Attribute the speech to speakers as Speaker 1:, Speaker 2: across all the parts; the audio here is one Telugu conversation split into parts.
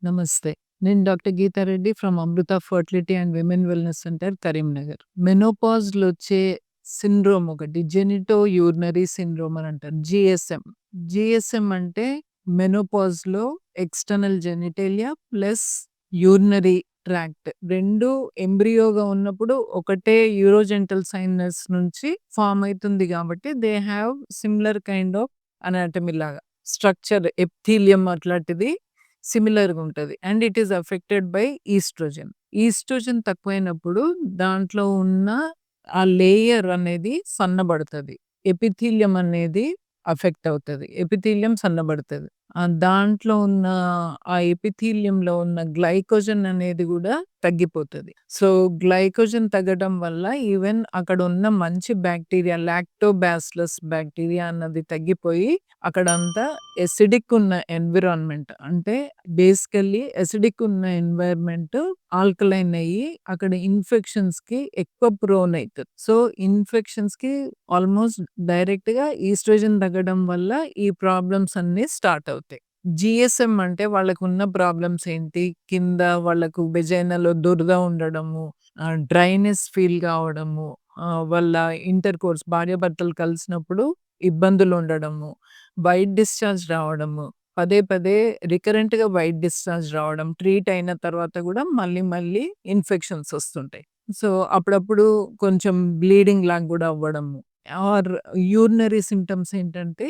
Speaker 1: నమస్తే. నేను doctor Geeta Reddy from Amrita fertility and women wellness centre Karimnagar. మెనోపాజ్‌లో వచ్చే సిండ్రోమ్ ఒకటి జెనిటో యూరినరీ సిండ్రోమ్ అని అంటారు. జీఎస్ఎం. జీఎస్ఎం అంటే మెనోపాజ్‌లో external genitalia plus urinary tract 2 ఎంబ్రియోగా ఉన్నప్పుడు ఒకటే యూరోజెనిటల్ సైనస్ నుంచి ఫార్మ్ అయితుంది కాబట్టి they have similar kind of anatomy లాగా. స్ట్రక్చర్ ఎపిథీలియం అట్లాంటిది సిమిలర్‌గా ఉంటది. And it is affected by oestrogen. Oestrogen తక్కువైనప్పుడు దాంట్లో ఉన్న ఆ లేయర్ అనేది సన్నబడతది. ఎపిథీలియం అనేది అఫెక్ట్ అవుతది. ఎపిథీలియం సన్నబడతది. దాంట్లో ఉన్న ఆ ఎపిథీలియంలో ఉన్న గ్లైకోజన్ అనేది గూడా తగ్గిపోతది. సో, గ్లైకోజన్ తగ్గడం వల్ల ఈవెన్ అక్కడ ఉన్న మంచి బాక్టీరియా లాక్టోబాసిల్లస్ బాక్టీరియా అన్నది తగ్గిపోయి అక్కడంతా ఎసిడిక్ ఉన్న ఎన్విరాన్మెంట్ అంటే బేసికల్లీ ఎసిడిక్ ఉన్న ఎన్వైర్న్మెంట్ ఆల్కలైన్ అయ్యి అక్కడ ఇన్ఫెక్షన్స్‌కి ఎక్కువ ప్రోన్ అయితది. సో, ఇన్ఫెక్షన్స్‌కి ఆల్మోస్ట్ డైరెక్ట్‌గా ఈస్ట్రోజన్ తగ్గడం వల్ల ఈ ప్రాబ్లమ్స్ అన్నీ స్టార్ట్ అవుతాయి. జీఎస్ఎం అంటే వాళ్ళకున్న ప్రాబ్లమ్స్ ఏంటి? కింద వాళ్ళకు వెజైనాలో దురద ఉండడము, డ్రైనెస్ ఫీల్ కావడము, వాళ్ళ ఇంటర్‌కోర్స్ భార్యాభర్తలు కలిసినప్పుడు ఇబ్బందులుండడము, వైట్ డిశ్చార్జ్ రావడము, పదే పదే రికరెంట్‌గా వైట్ డిశ్చార్జ్ రావడం, ట్రీట్ అయిన తర్వాత గూడా మళ్ళీ మళ్ళీ ఇన్ఫెక్షన్స్ ఒస్తుంటాయి. సో, అప్పుడప్పుడు కొంచెం బ్లీడింగ్ లాగా గూడా అవ్వడము. ఆర్ యూరినరీ సింప్టమ్స్ ఏంటంటే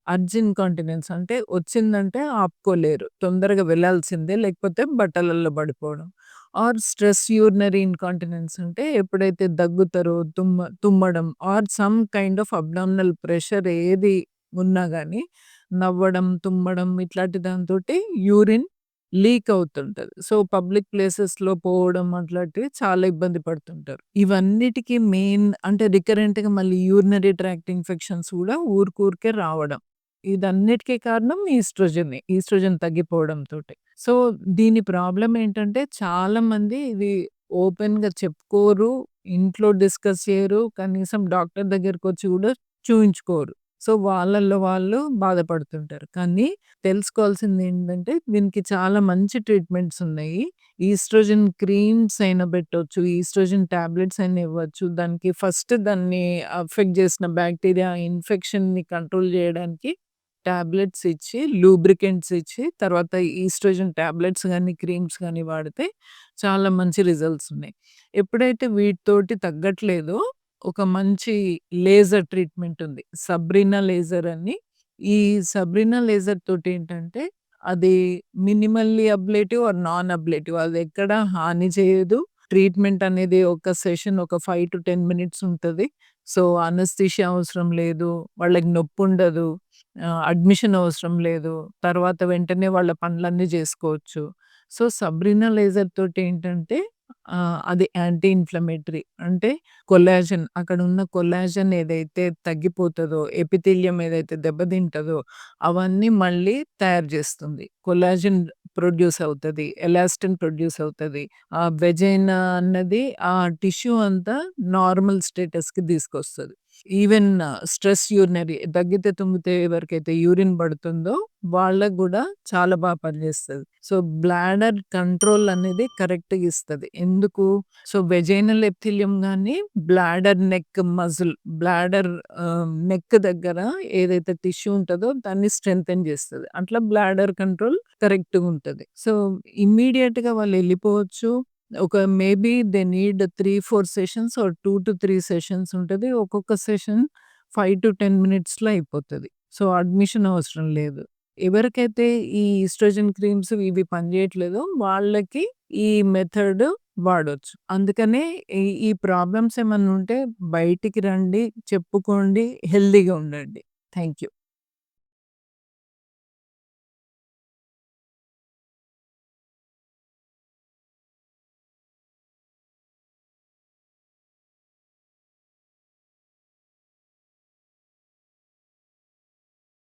Speaker 1: అర్జెంట్ కాంటినెన్స్ అంటే వచ్చిందంటే ఆపుకోలేరు. తొందరగా వెళ్ళాల్సిందే లేకపోతే బట్టలల్లో పడిపోవడం. ఆర్ స్ట్రెస్ యూరినరీ ఇన్‌కాంటినెన్స్ అంటే ఎప్పుడైతే దగ్గుతారో, తుమ్మడం or some kind of abdominal pressure ఏది ఉన్నా గాని నవ్వడం, తుమ్మడం ఇట్లాంటి దాంతోటి యూరిన్ లీక్ అవుతుంటది. సో, పబ్లిక్ ప్లేసెస్‌లో పోవడం అట్లాంటివి చాలా ఇబ్బంది పడుతుంటారు. ఇవన్నిటికి మెయిన్ అంటే రికరెంట్‌గా మళ్ళీ యూరినరీ ట్రాక్ట్ ఇన్ఫెక్షన్స్ కూడా ఊరికే రావడం. ఇదన్నిటికి కారణం ఈస్ట్రోజనే. ఈస్ట్రోజన్ తగ్గిపోవడంతోటి. సో, దీని ప్రాబ్లమ్ ఏంటంటే చాలామంది ఇది ఓపెన్‌గా చెప్పుకోరు. ఇంట్లో డిస్కస్ చేయరు. కనీసం డాక్టర్ దగ్గరకొచ్చి కూడా చూయించుకోరు. సో, వాళ్ళల్లో వాళ్ళు బాధపడుతుంటారు. కానీ తెలుసుకోవాల్సిందేంటంటే దీనికి చాలా మంచి ట్రీట్మెంట్స్ ఉన్నాయి. ఈస్ట్రోజన్ క్రీమ్స్ అయినా పెట్టొచ్చు. ఈస్ట్రోజన్ టాబ్లెట్స్ అయినా ఇవ్వచ్చు. దానికి ఫస్ట్ దాన్ని అఫెక్ట్ చేసిన బాక్టీరియా ఇన్ఫెక్షన్‌ని కంట్రోల్ చేయడానికి టాబ్లెట్స్ ఇచ్చి, లూబ్రికెంట్స్ ఇచ్చి, తర్వాత ఈస్ట్రోజన్ టాబ్లెట్స్ గాని, క్రీమ్స్ గాని వాడితే చాలా మంచి రిజల్ట్స్ ఉన్నాయి. ఎప్పుడైతే వీటితోటి తగ్గట్లేదో ఒక మంచి లేజర్ ట్రీట్మెంట్ ఉంది. సబ్రీనా లేజర్ అని. ఈ సబ్రీనా లేజర్ తోటేంటంటే అది minimally ablative or non ablative అదెక్కడ హాని చేయదు. ట్రీట్మెంట్ అనేది ఒక సెషన్ ఒక 5-10 మినిట్స్ ఉంటది. సో, అనస్థీషియా అవసరం లేదు. వాళ్ళకి నొప్పుండదు. అడ్మిషన్ అవసరం లేదు. తర్వాత వెంటనే వాళ్ళ పనులన్నీ జేసుకోవచ్చు. సో, సబ్రీనా లేజర్ తోటేంటంటే అది యాంటీ ఇన్‌ఫ్లమేటరీ అంటే కొల్లాజెన్ అక్కడున్న కొల్లాజెన్ ఏదైతే తగ్గిపోతదో, ఎపిథీలియం ఏదైతే దెబ్బతింటదో అవన్నీ మళ్ళీ తయారు జేస్తుంది. కొల్లాజెన్ ప్రొడ్యూస్ అవుతది. ఎలాస్టిన్ ప్రొడ్యూస్ అవుతది. ఆ వెజైనా అన్నది ఆ టిష్యూ అంతా నార్మల్ స్టేటస్‌కి తీసుకొస్తది. ఈవెన్ స్ట్రెస్ యూరినరీ దగ్గితే, తుమ్మితే ఎవరికైతే యూరిన్ పడుతుందో వాళ్ళకి గూడా చాలా పనిజేస్తది. సో, బ్లాడర్ కంట్రోల్ అనేది కరెక్ట్‌గా ఇస్తది. ఎందుకు? సో, వెజైనల్ ఎపిథీలియం గాని, bladder neck muscle bladder neck దగ్గర ఏదైతే టిష్యూ ఉంటదో దాన్ని స్ట్రెంథెన్ జేస్తది. అట్లా బ్లాడర్ కంట్రోల్ కరెక్ట్‌గుంటది. సో, ఇమ్మీడియేట్‌గా వాళ్ళెళ్ళిపోవచ్చు. ఒక maybe they need 3-4 sessions or 2-3 sessions ఉంటది. ఒక్కొక్క సెషన్ 5-10 మినిట్స్‌లో అయిపోతది. సో, అడ్మిషన్ అవసరం లేదు. ఎవరికైతే ఈ ఈస్ట్రోజన్ క్రీమ్స్ ఇవి పనిచేయట్లేదో వాళ్ళకి ఈ మెథడ్ వాడొచ్చు. అందుకనే ఈ ప్రాబ్లమ్స్ ఏమన్నా ఉంటే బయటికి రండి, చెప్పుకోండి, హెల్తీగా ఉండండి. Thank you.